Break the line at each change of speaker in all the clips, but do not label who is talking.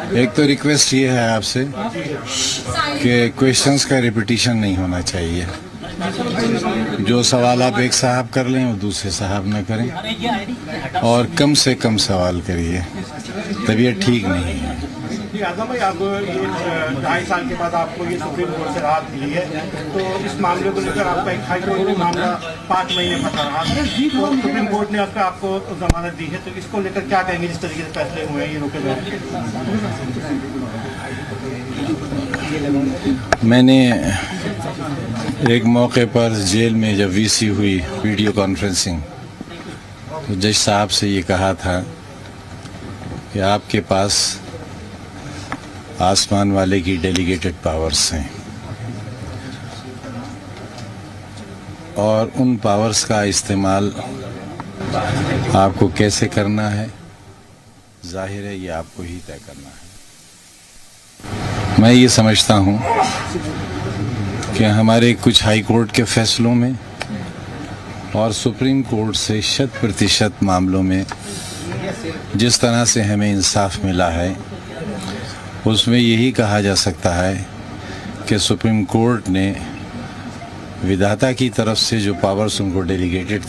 एक तो रिक्वेस्ट ये है आपसे कि क्वेश्चंस का रिपीटिशन नहीं होना चाहिए। जो सवाल आप एक साहब कर लें वो दूसरे साहब न करें और कम से कम सवाल करिए, तबीयत ठीक नहीं है।
आजम भाई, आप ये 2.5 साल के बाद आपको ये सुप्रीम कोर्ट से राहत मिली है, तो इस मामले को लेकर आपका एक हाई कोर्ट में मामला 5 महीने फंसा रहा है, तो सुप्रीम कोर्ट ने आपको जमानत दी है, तो इसको लेकर क्या कहेंगे? जिस तरीके से फैसले हुए हैं ये रोके गए।
मैंने एक मौके पर जेल में जब वीसी हुई वीडियो कॉन्फ्रेंसिंग, तो जज साहब से ये कहा था कि आपके पास आसमान वाले की डेलीगेटेड पावर्स हैं और उन पावर्स का इस्तेमाल आपको कैसे करना है, जाहिर है ये आपको ही तय करना है। मैं ये समझता हूँ कि हमारे कुछ हाई कोर्ट के फैसलों में और सुप्रीम कोर्ट से 100% मामलों में जिस तरह से हमें इंसाफ मिला है, उसमें यही कहा जा सकता है कि सुप्रीम कोर्ट ने विधाता की तरफ से जो पावर्स उनको डेलीगेट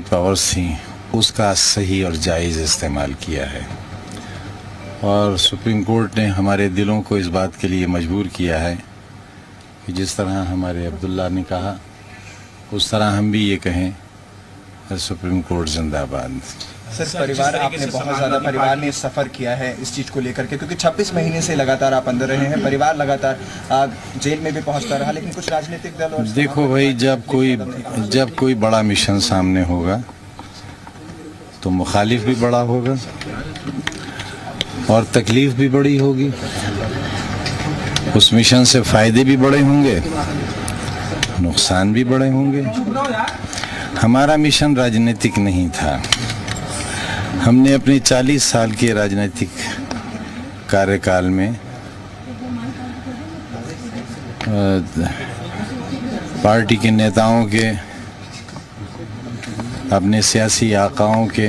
पावर्स थी, उसका सही और जायज़ इस्तेमाल किया है। और सुप्रीम कोर्ट ने हमारे दिलों को इस बात के लिए मजबूर किया है कि जिस तरह हमारे अब्दुल्ला ने कहा, उस तरह हम भी ये कहें, सुप्रीम कोर्ट जिंदाबाद।
सर, परिवार आपने बहुत ज़्यादा परिवार ने सफ़र किया है इस चीज़ को लेकर के, क्योंकि 26 महीने से लगातार आप अंदर रहे हैं, परिवार लगातार जेल में भी पहुंचता रहा, लेकिन कुछ राजनीतिक दल और
देखो भाई, जब कोई बड़ा मिशन सामने होगा तो मुखालिफ भी बड़ा होगा और तकलीफ भी बड़ी होगी। उस मिशन से फ़ायदे भी बड़े होंगे, नुकसान भी बड़े होंगे। हमारा मिशन राजनीतिक नहीं था। हमने अपने 40 साल के राजनीतिक कार्यकाल में पार्टी के नेताओं के, अपने सियासी आकाओं के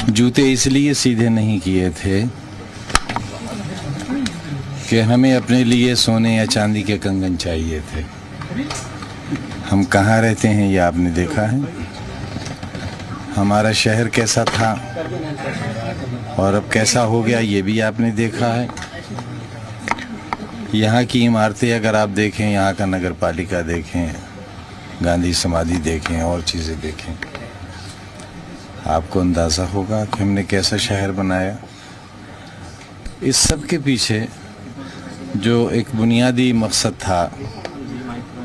जूते इसलिए सीधे नहीं किए थे कि हमें अपने लिए सोने या चांदी के कंगन चाहिए थे। हम कहाँ रहते हैं ये आपने देखा है, हमारा शहर कैसा था और अब कैसा हो गया ये भी आपने देखा है। यहाँ की इमारतें अगर आप देखें, यहाँ का नगर पालिका देखें, गांधी समाधि देखें और चीज़ें देखें, आपको अंदाज़ा होगा कि हमने कैसा शहर बनाया। इस सब के पीछे जो एक बुनियादी मकसद था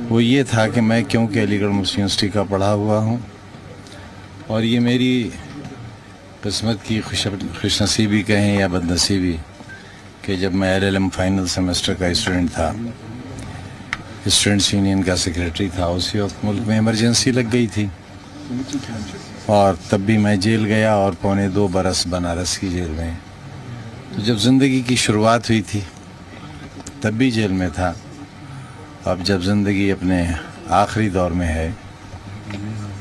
वो ये था कि मैं, क्योंकि अलीगढ़ मुस्लिम यूनिवर्सिटी का पढ़ा हुआ हूँ और ये मेरी किस्मत की खुशनसीबी कहें या बदनसीबी कि जब मैं LLM फाइनल सेमेस्टर का स्टूडेंट था, स्टूडेंट्स यूनियन का सेक्रेटरी था, उसी वक्त मुल्क में इमरजेंसी लग गई थी और तब भी मैं जेल गया और 2.25 बरस बनारस की जेल में। तो जब ज़िंदगी की शुरुआत हुई थी तब भी जेल में था। अब जब ज़िंदगी अपने आखिरी दौर में है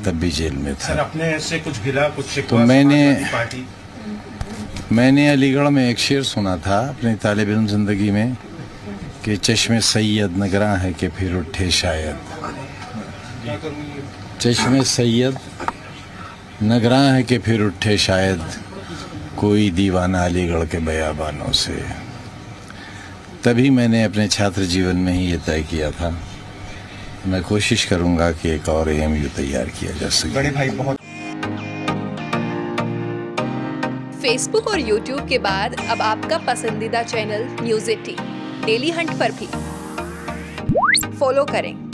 तब भी जेल में था।
सर, अपने से कुछ गिला, कुछ
तो मैंने अलीगढ़ में एक शेर सुना था अपनी तालिब इल्म ज़िंदगी में कि चश्मे सैयद नगरा है कि फिर उठे शायद। चश्मे सैयद नगरा है कि फिर उठे शायद, कोई दीवाना अलीगढ़ के बयाबानों से। तभी मैंने अपने छात्र जीवन में ही ये तय किया था, मैं कोशिश करूंगा कि एक और AMU तैयार किया जा सके।
बड़े भाई, बहुत
फेसबुक और यूट्यूब के बाद अब आपका पसंदीदा चैनल न्यूज़ 18 डेली हंट पर भी फॉलो करें।